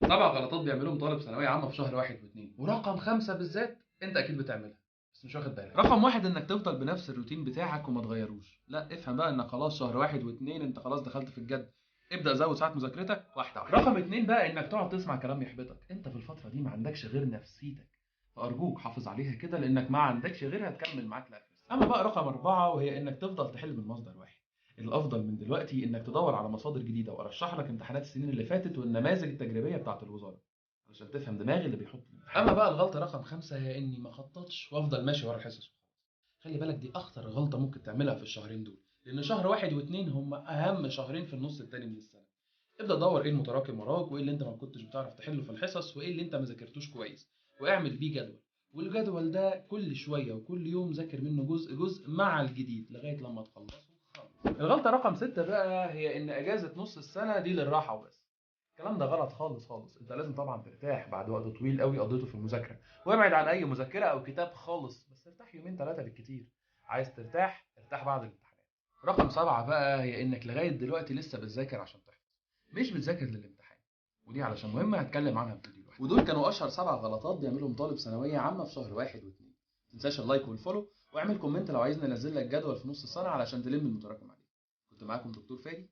7 غلطات بيعملهم طالب ثانوية عامة في شهر 1 و2، ورقم 5 بالذات أنت أكيد بتعملها بس مش واخد بالك. رقم 1 إنك تفضل بنفس الروتين بتاعك وما تغيروش. لا، افهم بقى إنك خلاص شهر 1 و2 أنت خلاص دخلت في الجد. ابدأ زود ساعات مذاكرتك واحدة واحدة. رقم 2 بقى إنك تقعد تسمع كلام يحبطك. أنت في الفترة دي ما عندكش غير نفسيتك، فأرجوك حافظ عليها كده لأنك ما عندكش غيرها تكمل معاك لآخر السنة. أما بقى رقم 4 وهي إنك تفضل تحل من مصدر واحد. الافضل من دلوقتي انك تدور على مصادر جديده، وارشح لك امتحانات السنين اللي فاتت والنماذج التجريبيه بتاعه الوزاره علشان تفهم دماغ اللي بيحط الامتحان. اما بقى الغلطه رقم 5 هي اني ما خططش وافضل ماشي ورا الحصص وخلاص. خلي بالك دي اخطر غلطه ممكن تعملها في الشهرين دول، لان شهر 1 و2 هم اهم شهرين في النص التاني من السنه. ابدا دور ايه المتراكم وراك، وايه اللي انت ما كنتش بتعرف تحله في الحصص، وايه اللي انت ما ذاكرتوش كويس، واعمل بيه جدول. والجدول ده كل شويه وكل يوم ذاكر منه جزء جزء مع الجديد لغايه لما تخلصه خالص. الغلطة رقم 6 بقى هي إن أجازة نص السنة دي للراحة وبس. الكلام ده غلط خالص خالص، أنت لازم طبعا ترتاح بعد وقت طويل قوي قضيته في المذاكرة، وابعد عن أي مذكرة أو كتاب خالص، بس ارتاح يومين 3 بالكتير. عايز ترتاح ارتاح بعد الامتحانات. رقم 7 بقى هي إنك لغاية دلوقتي لسه بتذاكر عشان تحفظ، مش بتذاكر للامتحان. ودي علشان مهمة هتكلم عنها في فيديو لوحده. ودول كانوا أشهر 7 غلطات بيعملهم طالب ثانوية عامة في شهر 1 و2. متنساش اللايك والفولو، واعمل كومنت لو عايزني انزل لك جدول في نص السنة علشان تلم المتراكم عليه. كنت معاكم دكتور فادي.